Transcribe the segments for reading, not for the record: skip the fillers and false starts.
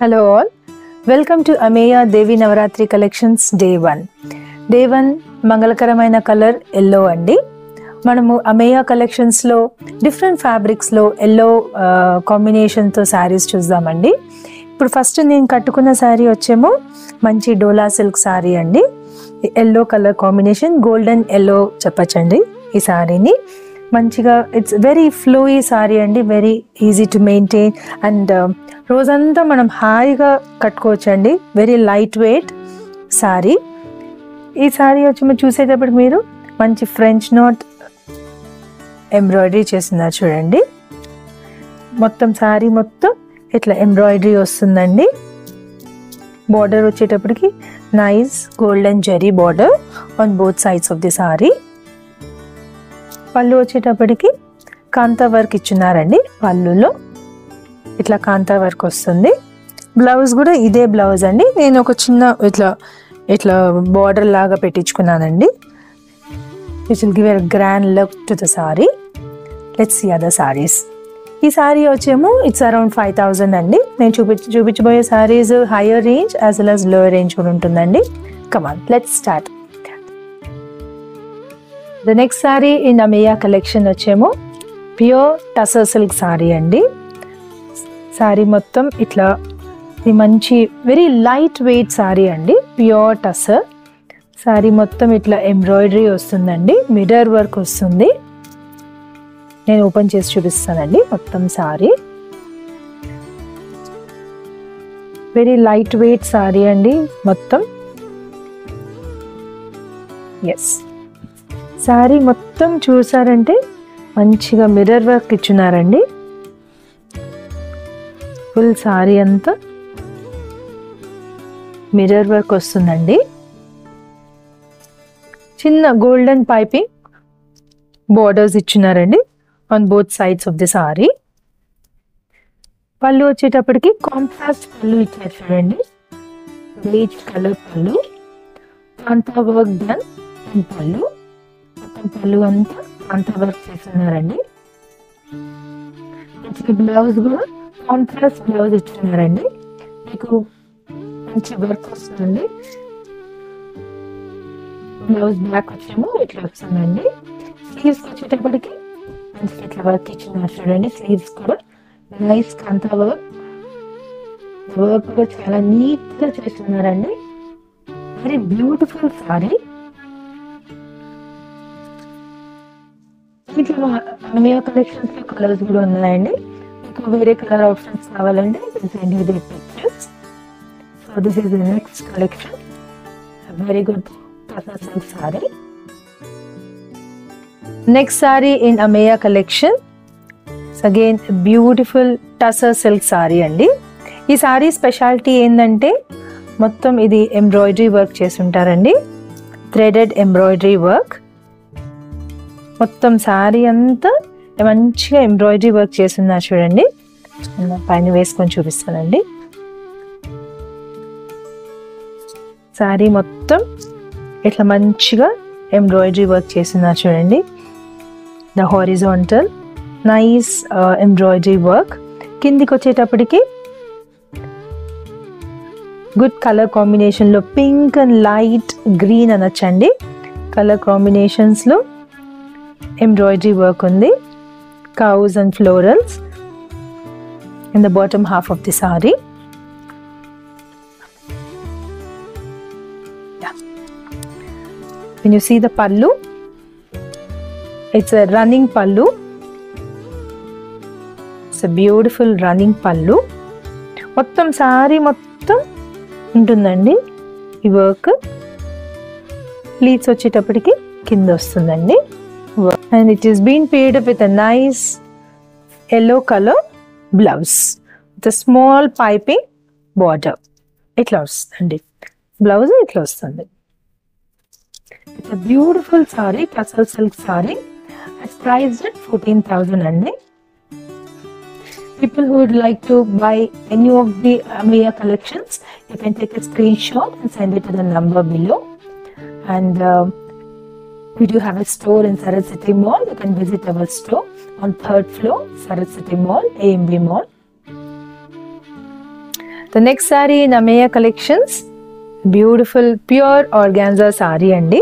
Hello all, welcome to Ameya Devi Navaratri Collections Day 1. Day 1 మంగళకరమైన colour yellow అండి. మనము అమేయా కలెక్షన్స్లో డిఫరెంట్ ఫ్యాబ్రిక్స్లో ఎల్లో కాంబినేషన్తో శారీస్ చూద్దామండి. ఇప్పుడు ఫస్ట్ నేను కట్టుకున్న శారీ వచ్చేమో మంచి డోలా సిల్క్ శారీ అండి. Yellow colour combination, golden yellow చెప్పచ్చండి ఈ శారీని. మంచిగా ఇట్స్ వెరీ ఫ్లోయీ శారీ అండి, very easy to maintain and రోజంతా మనం హాయిగా కట్టుకోవచ్చండి. Very light weight saree. ఈ శారీ వచ్చి మీరు చూసేటప్పుడు మీరు మంచి ఫ్రెంచ్ నోట్ ఎంబ్రాయిడరీ చేస్తున్నారు చూడండి. మొత్తం శారీ మొత్తం ఇట్లా ఎంబ్రాయిడరీ వస్తుందండి. బార్డర్ వచ్చేటప్పటికి nice golden zari border on both sides of the saree. పళ్ళు వచ్చేటప్పటికి కాంతా వర్క్ ఇచ్చున్నారండి. పళ్ళులో ఇట్లా కాంతా వర్క్ వస్తుంది. బ్లౌజ్ కూడా ఇదే బ్లౌజ్ అండి. నేను ఒక చిన్న ఇట్లా బార్డర్ లాగా పెట్టించుకున్నానండి. Which will give a grand look to the saree. Let's see other sarees. ఈ సారీ వచ్చేమో ఇట్స్ అరౌండ్ 5000 అండి. నేను చూపించబోయే sarees higher range as well as lower range కూడా ఉంటుందండి. Come on let's start. The next saree in Ameya collection వచ్చేమో ప్యూర్ టసర్ సిల్క్ సారీ అండి. సారీ మొత్తం ఇట్లా ఇది మంచి వెరీ లైట్ వెయిట్ సారీ అండి. ప్యూర్ టసర్ సారీ మొత్తం ఇట్లా ఎంబ్రాయిడరీ వస్తుందండి. మిర్రర్ వర్క్ వస్తుంది. నేను ఓపెన్ చేసి చూపిస్తానండి మొత్తం saree. Very light weight saree అండి మొత్తం. ఎస్, సారీ మొత్తం చూసారంటే మంచిగా మిర్రర్ వర్క్ ఇచ్చున్నారండి. ఫుల్ సారీ అంతా మిర్రర్ వర్క్ వస్తుందండి. చిన్న గోల్డెన్ పైపింగ్ బోర్డర్స్ ఇచ్చున్నారండి on both sides of the saree. పళ్ళు వచ్చేటప్పటికి కాంట్రాస్ట్ పళ్ళు ఇచ్చారు చూడండి. బేజ్ కలర్ పళ్ళు, కాంతా వర్క్ డన్ పళ్ళు. పళ్ళు అంతా కాంతా వర్క్ చేస్తున్నారండి. బ్లౌజ్ కూడా కాంట్రాస్ట్ బ్లౌజ్ ఇచ్చున్నారండి. మీకు మంచి వర్క్ వస్తుందండి. బ్లౌజ్ బ్యాక్ వచ్చేమో ఇట్లా వస్తుందండి. స్లీవ్స్ వచ్చేటప్పటికి మంచి ఇట్లా వర్క్ ఇచ్చున్నారు చూడండి. స్లీవ్స్ కూడా నైస్ కాంతా వర్క్. వర్క్ కూడా చాలా నీట్ గా చేస్తున్నారండి. Very beautiful saree. ఇట్లా అమేయా కలెక్షన్స్ లో కలర్స్ కూడా ఉన్నాయండి. మీకు వేరే కలర్ ఆప్షన్స్ కావాలంటే send you the pictures. So this is the next collection. Very good tussar silk saree. Next saree in Ameya collection again beautiful tussar silk saree అండి. ఈ సారీ స్పెషాలిటీ ఏంటంటే మొత్తం ఇది ఎంబ్రాయిడరీ వర్క్ చేసి ఉంటారండి. Threaded embroidery work. మొత్తం శారీ అంతా మంచిగా ఎంబ్రాయిడరీ వర్క్ చేస్తున్నారు చూడండి. పైన వేసుకొని చూపిస్తానండి. శారీ మొత్తం ఇట్లా మంచిగా ఎంబ్రాయిడరీ వర్క్ చేస్తున్నారు చూడండి. The horizontal nice embroidery work. కిందికి వచ్చేటప్పటికి గుడ్ కలర్ కాంబినేషన్లో పింక్ అండ్ లైట్ గ్రీన్ అనొచ్చండి. కలర్ కాంబినేషన్స్లో embroidery work ఉంది. Cows and florals in the bottom half of the saree. Yeah. When you see the pallu, it's a running pallu. It's a beautiful running pallu. మొత్తం సారీ మొత్తం ఉంటుందండి ఈ work. Pleats వచ్చేటప్పటికి కింద వస్తుందండి. And it is being paired up with a nice yellow color blouse with a small piping border. Itla vastandi blouse itla vastandi. It's a beautiful saree, tassel silk saree. It's priced at 14,000 andi. People who would like to buy any of the Ameya collections, you can take a screenshot and send it to the number below. And we do have a store in Sarat City Mall. You can visit our store on 3rd floor, Sarat City Mall, AMB Mall. The next saree in Ameya collections, beautiful pure organza saree అండి.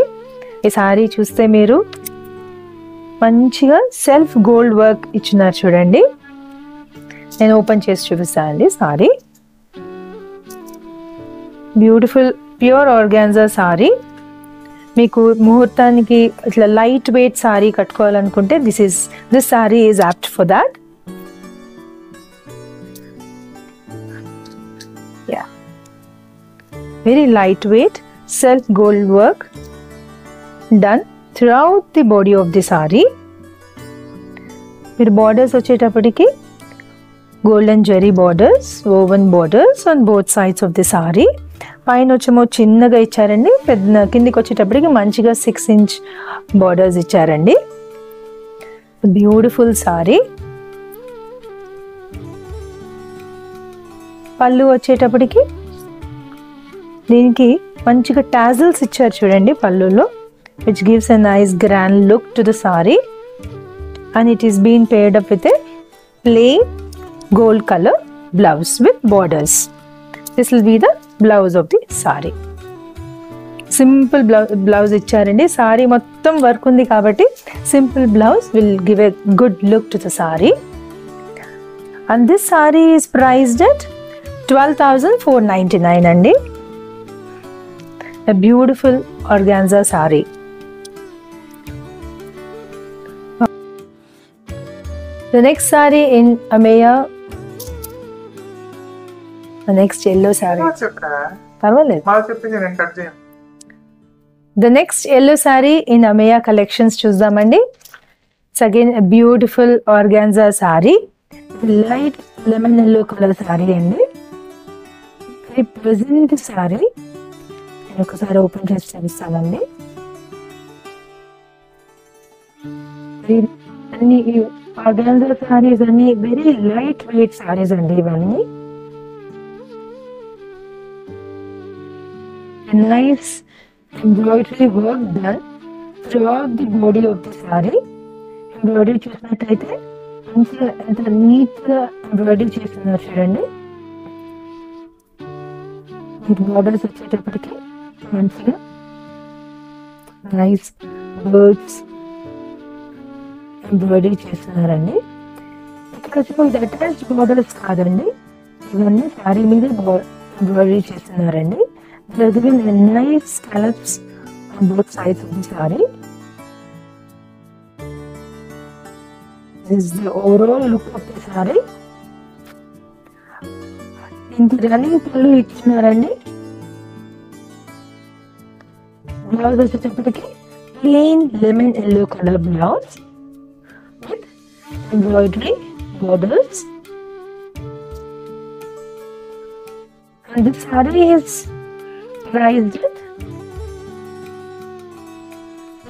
ఈ sorry చూస్తే మీరు మంచిగా self gold work ఇచ్చినారు చూడండి. నేను open చేసి చూపిస్తాను అండి. Saree beautiful pure organza saree. మీకు ముహూర్తానికి ఇట్లా లైట్ వెయిట్ సారీ కట్టుకోవాలనుకుంటే this saree is apt for that. Yeah, very light weight self gold work done throughout the body of the saree. మీరు బార్డర్స్ వచ్చేటప్పటికి golden zari borders, woven borders on both sides of the saree. పైన వచ్చేమో చిన్నగా ఇచ్చారండి, పెద్ద కిందికి వచ్చేటప్పటికి మంచిగా 6 ఇంచ్ బార్డర్స్ ఇచ్చారండి. బ్యూటిఫుల్ సారీ. పళ్ళు వచ్చేటప్పటికి దీనికి మంచిగా టాజిల్స్ ఇచ్చారు చూడండి పళ్ళులో, which gives a nice grand look to the saree, and it is being paired up with a plain gold color blouse with borders. This will be the blouse of the saree. Simple blouse ఇచ్చారండి. Sorry మొత్తం work ఉంది కాబట్టి simple blouse will give a good look to the saree. And this saree is priced at 12,499 అండి. A beautiful organza saree. The next saree in Ameya, the next yellow saree. The next yellow saree in Ameya collections చూద్దామండి. It's again a beautiful organza saree, light lemon yellow color saree అండి. Very pleasant saree. నేను ఒకసారి open చేసి చూపిస్తానండి. అన్ని organza saris అన్ని very light wait saris అండి ఇవన్నీ. Nice embroidery work done throughout the body of the sorry. Embroidery చూసినట్టయితే మంచిగా ఎంత నీట్గా ఎంబ్రాయిడరీ చేస్తున్నారు చూడండి. బార్డర్స్ వచ్చేటప్పటికి మంచిగా నైస్ బర్డ్స్ ఎంబ్రాయిడరీ చేస్తున్నారండి. ఇక్కడ వచ్చి ఇది అటాచ్డ్ బార్డర్స్ కాదండి, ఇవన్నీ శారీ మీద ఎంబ్రాయిడరీ చేస్తున్నారండి. Nice scallops on both sides of the sorry. This the overall look of the sorry. దీనికి రన్నింగ్ పళ్ళు ఇచ్చినారండి. బ్లౌజ్ వచ్చేటప్పటికి plain lemon yellow colour blouse with embroidery borders, and the saree is priced at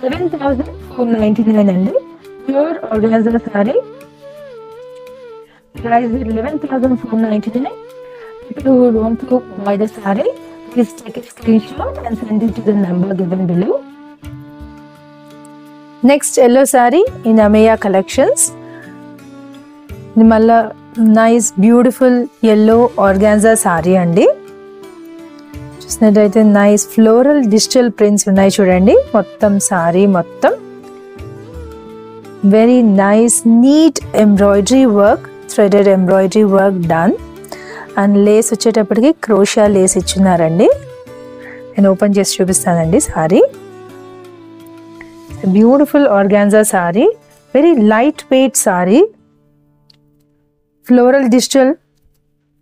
11,499 అండి. Pure organza saree priced at 11,499. People who want to buy the saree, please take a screenshot and send it to the number given below. Next yellow saree in Ameya collections. ఇది మళ్ళా nice beautiful yellow organza saree అండి. చూసినట్టయితే nice floral digital prints ఉన్నాయి చూడండి మొత్తం సారీ మొత్తం. Very nice neat embroidery work, threaded embroidery work done. And lace వచ్చేటప్పటికి crochet lace ఇచ్చినారండి. నేను ఓపెన్ చేసి చూపిస్తానండి saree. Beautiful organza saree, very lightweight saree, floral digital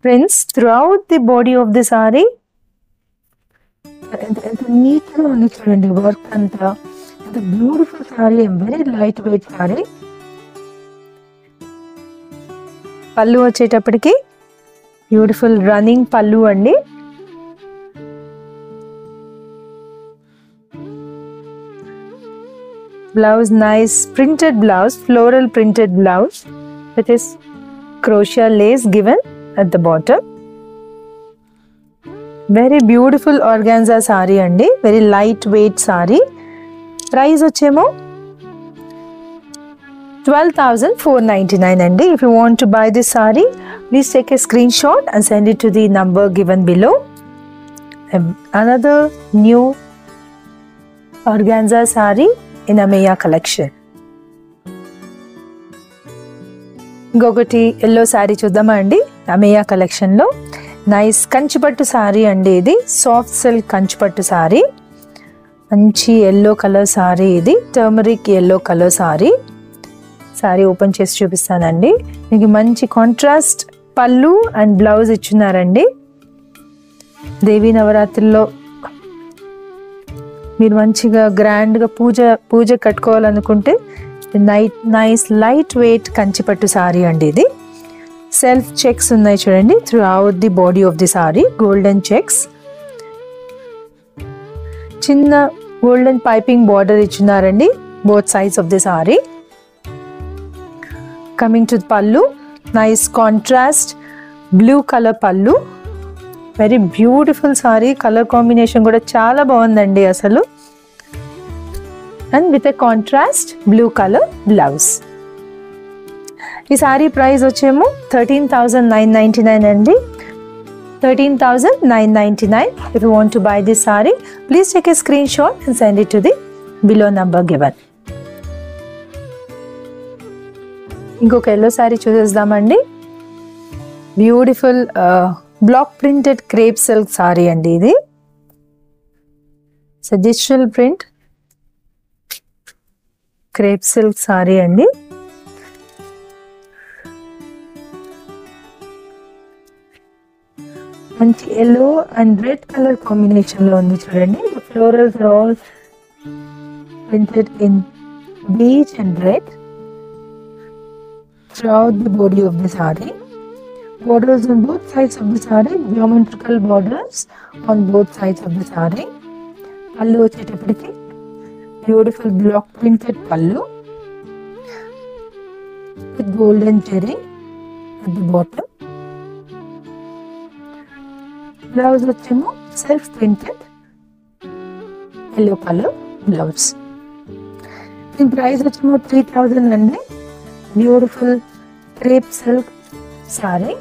prints throughout the body of the saree. ఎంత నీట్గా ఉంది చూడండి వర్క్ అంతా. ఎంత beautiful sorry, very light weight sorry. పళ్ళు వచ్చేటప్పటికి బ్యూటిఫుల్ రన్నింగ్ పళ్ళు అండి. Blouse, nice printed blouse, floral printed blouse with this crochet lace given at the bottom. Very beautiful organza saree andi, very lightweight saree. Price vachemo 12,499 andi. If you want to buy this saree, Please take a screenshot and send it to the number given below. Another new organza saree in Ameya collection. ఇంకొకటి yellow sari చూద్దామా అండి. అమేయా కలెక్షన్లో nice కంచిపట్టు శారీ అండి. ఇది soft silk కంచిపట్టు శారీ, మంచి yellow colour saree. ఇది turmeric yellow colour saree. Saree open చేసి చూపిస్తానండి. మీకు మంచి కాంట్రాస్ట్ పళ్ళు అండ్ బ్లౌజ్ ఇచ్చున్నారండి. దేవీ నవరాత్రుల్లో మీరు మంచిగా గ్రాండ్గా పూజ కట్టుకోవాలనుకుంటే నైస్ లైట్ వెయిట్ కంచిపట్టు సారీ అండి. ఇది సెల్ఫ్ చెక్స్ ఉన్నాయి చూడండి throughout the body of the saree. Golden checks, చిన్న గోల్డెన్ పైపింగ్ బార్డర్ ఇచ్చున్నారండి both sides of the saree. Coming to పళ్ళు, నైస్ కాంట్రాస్ట్ బ్లూ కలర్ పళ్ళు. Very beautiful saree. Colour combination కూడా చాలా బాగుందండి అసలు. And with a contrast blue colour blouse. ఈ saree price వచ్చేమో 13,999 అండి. 13,999. If you want to buy this saree, please take a screenshot and send it to the below number given. ఇంకొక yellow saree చూసేద్దామండి. Beautiful black printed crepe silk saree అండి. ఇది digital print crepe silk saree అండి. మంచి yellow and red colour combination లో ఉంది చూడండి. Florals are all printed in peach and red throughout the body of the saree. Borders on both sides of the saree, geometrical borders on both sides of the saree. Pallu వచ్చేటప్పటికి beautiful black printed pallu with golden zari at the bottom. Blouse వచ్చేమో self printed yellow colour blouse. దీని price వచ్చేమో 3,000 అండి. Beautiful crepe silk saree.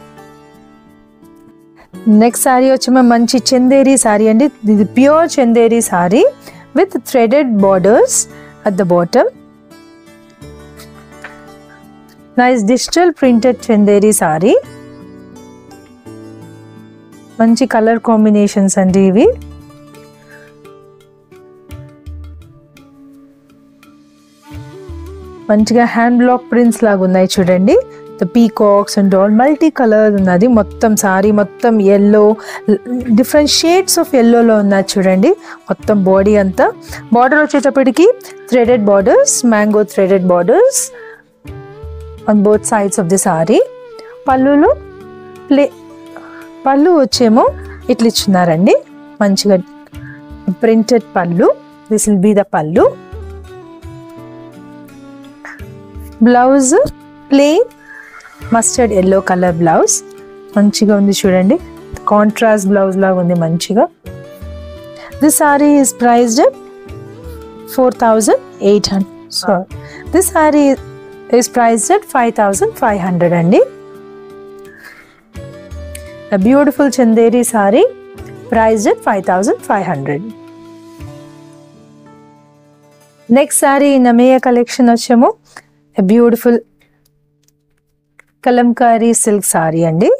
Next saree వచ్చేమో మంచి చందేరి సారీ అండి. ఇది pure Chanderi saree with threaded borders at the bottom. Nice digital printed Chanderi saree. మంచి కలర్ కాంబినేషన్స్ అండి ఇవి. మంచిగా హ్యాండ్ బ్లాక్ ప్రింట్స్ లాగా ఉన్నాయి చూడండి. The peacocks and all multi colour ఉన్నది. మొత్తం సారీ మొత్తం ఎల్లో, డిఫరెంట్ షేడ్స్ ఆఫ్ ఎల్లోలో ఉన్నది చూడండి మొత్తం బాడీ అంతా. బార్డర్ వచ్చేటప్పటికి threaded borders, mango threaded borders on both sides of the sorry. పళ్ళులో పళ్ళు వచ్చేమో ఇట్లా ఇచ్చున్నారండి మంచిగా ప్రింటెడ్ పళ్ళు. దిస్ విల్ బి ద పళ్ళు. Blouse plain mustard yellow colour blouse. మంచిగా ఉంది చూడండి, కాంట్రాస్ట్ బ్లౌజ్ లాగా ఉంది మంచిగా. This sorry is priced 4,800. Sorry, this sorry is priced at 5,500 అండి. A beautiful Chanderi sorry priced at 5,500. Next saree in Ameya collection వచ్చేమో బ్యూటిఫుల్ కలంకారీ సిల్క్ సారీ అండి.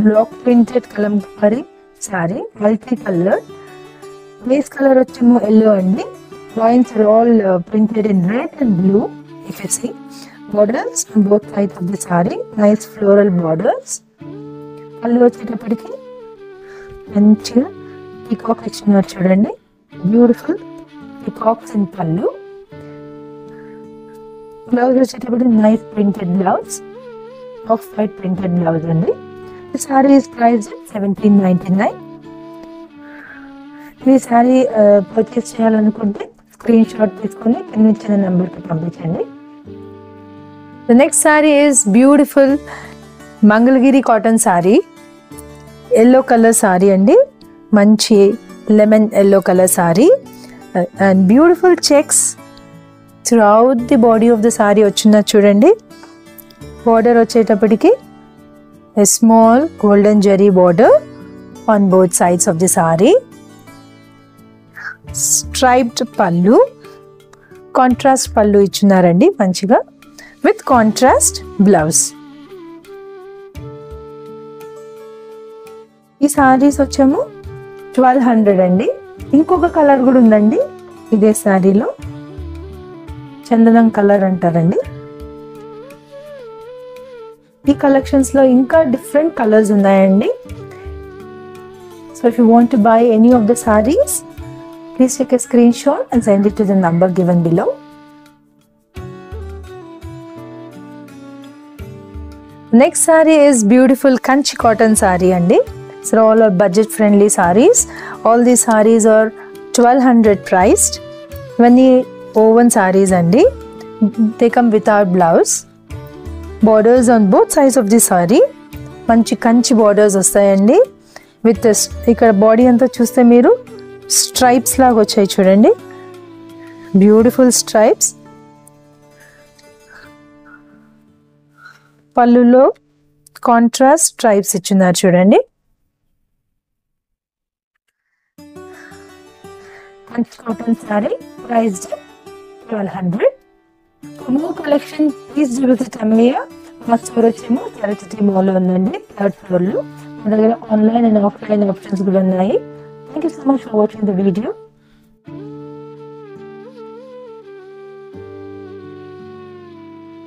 Black printed kalamkari saree, multi colour. Base colour వచ్చేమో ఎల్లో అండి. Lines are all printed in red and blue. If you see borders on both sides of the saree, nice floral borders. పళ్ళు వచ్చేటప్పటికి మంచిగా peacock ఇచ్చినారు చూడండి, beautiful peacocks in పళ్ళు. Blouse వచ్చేటప్పటికి nice printed blouse, off white printed blouse అండి. ఈ sorry is price 1799. ఈ సారీ పర్చేస్ చేయాలనుకుంటే స్క్రీన్ షాట్ తీసుకొని కింద ఇచ్చిన నెంబర్కి పంపించండి. The next saree is beautiful Mangalgiri cotton saree, yellow color saree andi, manchi lemon yellow color saree and beautiful checks throughout the body of the sorry వచ్చింది చూడండి. Border వచ్చేటప్పటికి a small golden zari border on both sides of the saree. Striped pallu, contrast pallu ఇచ్చున్నారండి మంచిగా with contrast blouse. ఈ సారీస్ వచ్చేమో 1200 అండి. ఇంకొక colour కూడా ఉందండి ఇదే సారీలో, చందనం కలర్ అంటారండి. ఈ కలెక్షన్స్ లో ఇంకా డిఫరెంట్ కలర్స్ ఉన్నాయండి. So if you want to buy any of the sarees, please take a screenshot and send it to the number given below. Next saree is beautiful Kanchi cotton saree అండి. So all are budget friendly sarees. All the sarees are 1200 priced. ఇవన్నీ woven sarees అండి. They come without blouse. Borders on both sides of the saree. మంచి Kanchi borders వస్తాయండి. With ఇక్కడ body అంతా చూస్తే మీరు stripes లాగా వచ్చాయి చూడండి, బ్యూటిఫుల్ స్ట్రైప్స్. పళ్ళులో కాంట్రాస్ట్ స్ట్రైప్స్ ఇచ్చున్నారు చూడండి. Kanchi cotton sorry priced 1200. For more collection, please do visit Ameya. మా స్టోర్ వచ్చేమో చారిటీ మాల్ ఉందండి, 3rd floor లో. మన దగ్గర ఆన్లైన్ అండ్ ఆఫ్లైన్ ఆప్షన్స్ కూడా ఉన్నాయి. Thank you so much for watching the video.